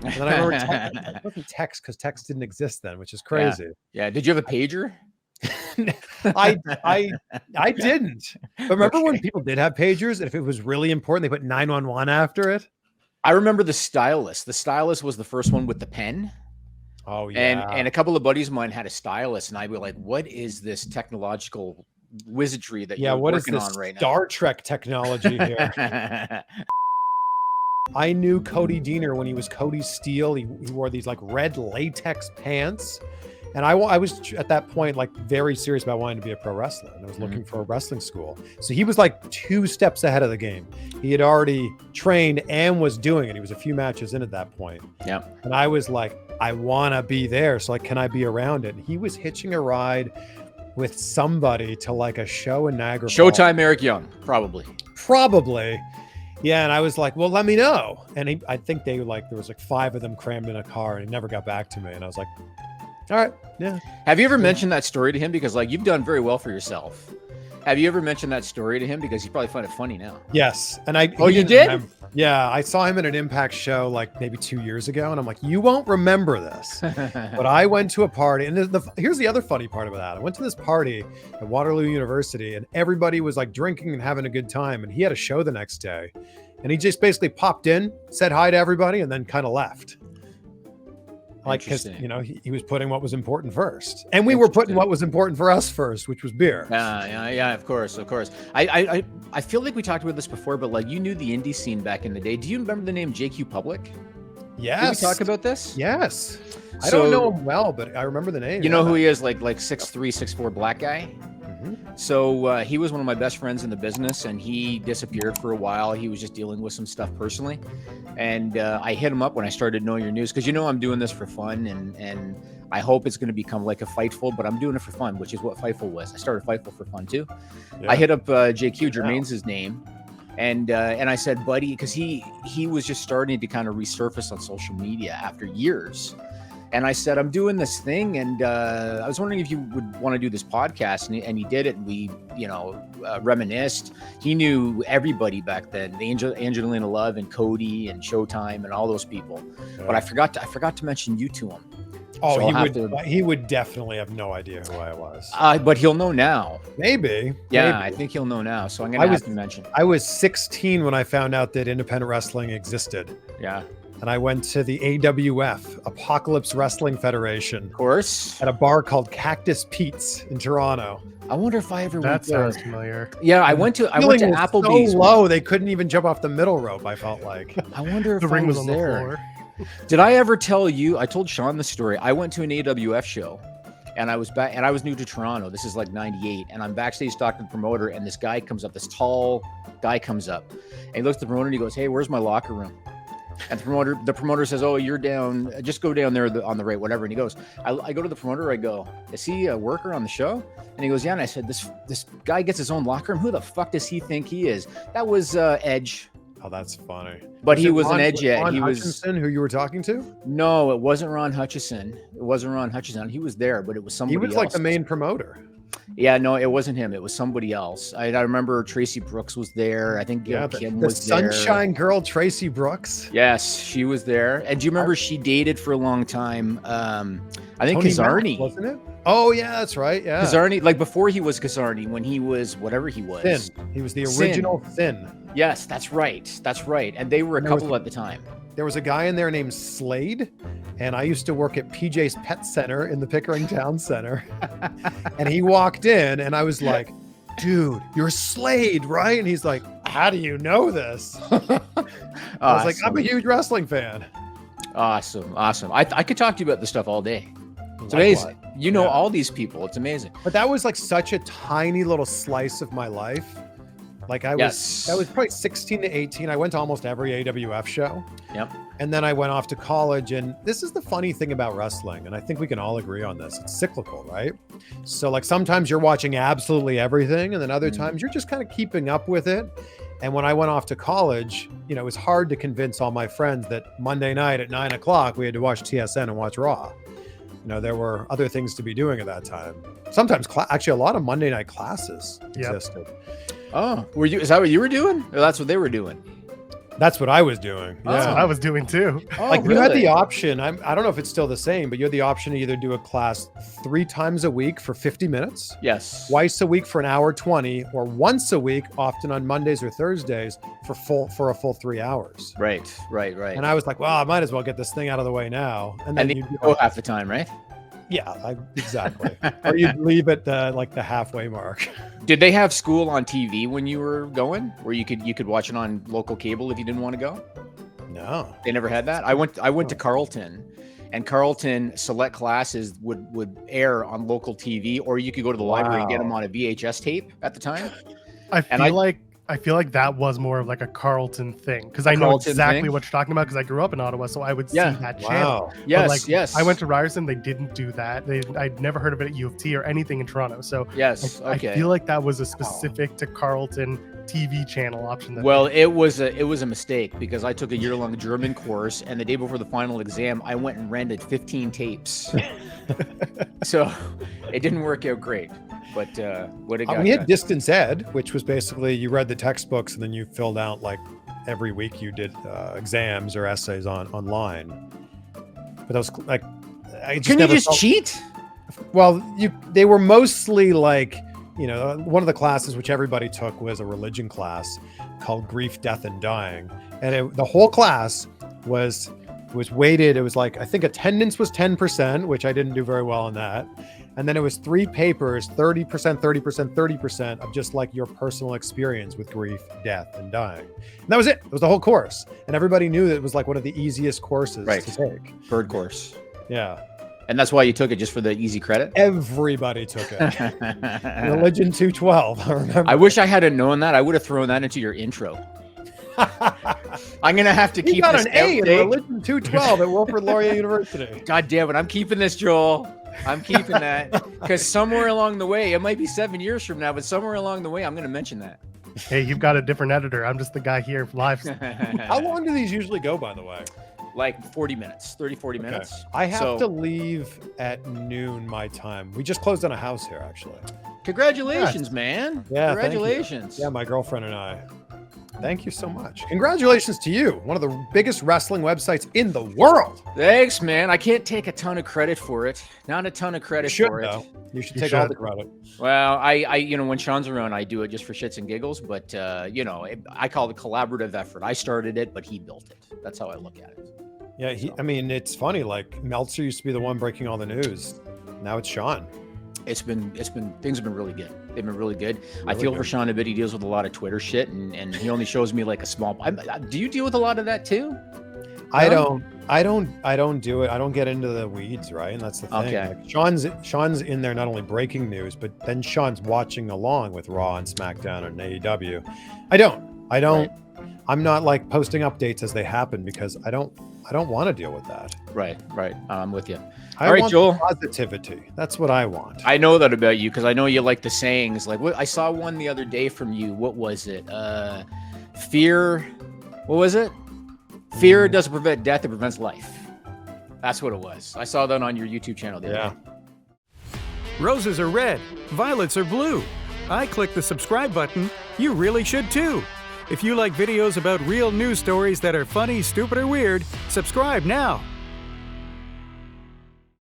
And then I remember it wasn't text because text didn't exist then, which is crazy. Yeah. Did you have a pager? I didn't. But remember when people did have pagers, and if it was really important, they put 911 after it? I remember the stylus. The stylus was the first one with the pen. Oh, yeah. And a couple of buddies of mine had a stylus, and I'd be like, what is this technological wizardry that you're working on right now? Star Trek technology here? I knew Cody Deaner when he was Cody Steele. He wore these like red latex pants. And I was at that point like very serious about wanting to be a pro wrestler, and I was looking for a wrestling school. So he was like 2 steps ahead of the game. He had already trained and was doing it. He was a few matches in at that point. Yeah. And I was like, I want to be there. So like, can I be around it? And he was hitching a ride with somebody to like a show in Niagara Showtime, Eric Young, probably. Yeah, and I was like, well, let me know. And I think there was like 5 of them crammed in a car, and he never got back to me. And I was like, all right, yeah. Have you ever mentioned that story to him? Because like you've done very well for yourself. Have you ever mentioned that story to him? Because he probably find it funny now. Yes, and you did? Yeah, I saw him at an Impact show like maybe 2 years ago, and I'm like, you won't remember this, but I went to a party, and here's the other funny part about that. I went to this party at Waterloo University, and everybody was like drinking and having a good time, and he had a show the next day, and he just basically popped in, said hi to everybody, and then kind of left. Like, because he was putting what was important first, and we were putting what was important for us first, which was beer. Yeah, of course. I feel like we talked about this before, but like you knew the indie scene back in the day. Do you remember the name JQ Public? Yes. Did we talk about this? Yes. I don't know him well, but I remember the name. You know who he is? Like 6'3", 6'4" black guy. So he was one of my best friends in the business, and he disappeared for a while. He was just dealing with some stuff personally, and I hit him up when I started knowing your news, because I'm doing this for fun, and I hope it's going to become like a Fightful, but I'm doing it for fun, which is what Fightful was. I started Fightful for fun too. Yeah. I hit up JQ, Jermaine's his name, and I said, buddy, because he was just starting to kind of resurface on social media after years. And I said, I'm doing this thing, and I was wondering if you would want to do this podcast. And he did it, and we, reminisced. He knew everybody back then, Angelina Love and Cody and Showtime and all those people. Yeah. But I forgot to mention you to him. Oh, so he would definitely have no idea who I was. But he'll know now. Maybe. Yeah, I think he'll know now. So I'm going to have to mention. I was 16 when I found out that independent wrestling existed. Yeah. And I went to the AWF, Apocalypse Wrestling Federation. Of course. At a bar called Cactus Pete's in Toronto. I wonder if I ever went there. That sounds familiar. Yeah, I went to Applebee's. So low, they couldn't even jump off the middle rope, I felt like. I wonder if the ring was on there. The floor. Did I ever tell you? I told Sean the story. I went to an AWF show, and I was back, and I was new to Toronto. This is like 98, and I'm backstage talking to the promoter, and this guy comes up, this tall guy comes up, and he looks at the promoter and he goes, "Hey, where's my locker room?" And the promoter says, "Oh, you're down. Just go down there on the right, whatever." And he goes, I go to the promoter. I go, "Is he a worker on the show?" And he goes, "Yeah." And I said, "This guy gets his own locker room. Who the fuck does he think he is?" That was Edge. Oh, that's funny. But he was an Edge yet. Ron he was Hutchinson, who you were talking to? No, it wasn't Ron Hutchison. He was there, but it was somebody else. He was like the main promoter. Yeah, no, it wasn't him. It was somebody else. I remember Tracy Brooks was there. I think Gail Kim was there. The Sunshine Girl, Tracy Brooks. Yes, she was there. And do you remember she dated for a long time? I think Kazarni, wasn't it? Oh yeah, that's right. Yeah, Kazarni. Like before he was Kazarni, when he was whatever he was. Thin. He was the original Thin. Yes, that's right. And they were a couple at the time. There was a guy in there named Slade, and I used to work at PJ's Pet Center in the Pickering Town Center. And he walked in, and I was like, "Dude, you're Slade, right?" And he's like, "How do you know this?" I was like, "I'm a huge wrestling fan." Awesome. I could talk to you about this stuff all day. It's amazing. You know all these people. It's amazing. But that was like such a tiny little slice of my life. Like I was probably 16 to 18. I went to almost every AWF show. Yep. And then I went off to college. And this is the funny thing about wrestling. And I think we can all agree on this. It's cyclical, right? So like sometimes you're watching absolutely everything. And then other times you're just kind of keeping up with it. And when I went off to college, it was hard to convince all my friends that Monday night at 9:00, we had to watch TSN and watch Raw. There were other things to be doing at that time. Sometimes actually a lot of Monday night classes existed. Oh, is that what you were doing? Or that's what they were doing? That's what I was doing. Yeah. That's what I was doing too. Oh, Like you had really? the option. I don't know if it's still the same, but you had the option to either do a class 3 times a week for 50 minutes, Yes. twice a week for an hour 20, or once a week, often on Mondays or Thursdays for a full 3 hours. Right. And I was like, well, I might as well get this thing out of the way now. And then And you you go half the time, right? exactly. Or you'd leave at like the halfway mark. Did they have school on TV when you were going, where you could watch it on local cable if you didn't want to go? No. They never had that. I went to Carleton, and Carleton select classes would air on local TV, or you could go to the library and get them on a VHS tape at the time. I feel like that was more of like a Carlton thing, because I know Carlton exactly thing? what you're talking about, because I grew up in Ottawa, so I would see Yeah. that channel. Wow. Yes, But like, yes. I went to Ryerson, they didn't do that. I'd never heard of it at U of T or anything in Toronto. So Yes. I Okay. feel like that was a specific to Carlton TV channel option. Well, it was a mistake, because I took a year-long German course, and the day before the final exam, I went and rented 15 tapes. So it didn't work out great. But what it got We had done. distance ed, which was basically you read the textbooks and then you filled out like every week you did exams or essays online. But that was like, I just Can you never just felt- cheat? Well, they were mostly like, one of the classes which everybody took was a religion class called Grief, Death, and Dying, and the whole class was weighted. It was like, I think attendance was 10%, which I didn't do very well on that. And then it was 3 papers, 30%, 30%, 30% of just like your personal experience with grief, death, and dying. And that was it. It was the whole course. And everybody knew that it was like one of the easiest courses Right. to take. Bird course. Yeah. And that's why you took it, just for the easy credit? Everybody took it. Religion 212. I remember. I wish I had known that. I would have thrown that into your intro. I'm going to have to You keep got this an A in outtake. Religion 212 at Wilfrid Laurier University. God damn it. I'm keeping this, Joel. I'm keeping that, because somewhere along the way, it might be 7 years from now, but somewhere along the way, I'm going to mention that. Hey, you've got a different editor. I'm just the guy here live. How long do these usually go, by the way? Like 40 minutes, 30, 40 minutes. I have So- to leave at noon my time. We just closed on a house here, actually. Congratulations, man. Yeah, thank you. Congratulations. Yeah, my girlfriend and I. Thank you so much. Congratulations to you. One of the biggest wrestling websites in the world. Thanks, man. I can't take a ton of credit for it. Not a ton of You credit should, for it. though. You should You take all should. the credit. Well, I when Sean's around, I do it just for shits and giggles. But I call it a collaborative effort. I started it, but he built it. That's how I look at it. Yeah, I mean, it's funny. Like Meltzer used to be the one breaking all the news. Now it's Sean. Things have been really good. They've been really good. I Really feel good. for Sean a bit. He deals with a lot of Twitter shit, and he only shows me like a small. Do you deal with a lot of that too? I No? don't do it. I don't get into the weeds, right? And that's the thing. Okay. Like Sean's in there not only breaking news, but then Sean's watching along with Raw and SmackDown and AEW. I don't. Right. I'm not like posting updates as they happen because I don't want to deal with that. Right. I'm with you. I All right, want Joel. positivity. That's what I want. I know that about you, because I know you like the sayings. Like, what I saw one the other day from you. What was it? Fear. What was it? Fear doesn't prevent death; it prevents life. That's what it was. I saw that on your YouTube channel the other day. Roses are red, violets are blue. I click the subscribe button. You really should too. If you like videos about real news stories that are funny, stupid, or weird, subscribe now.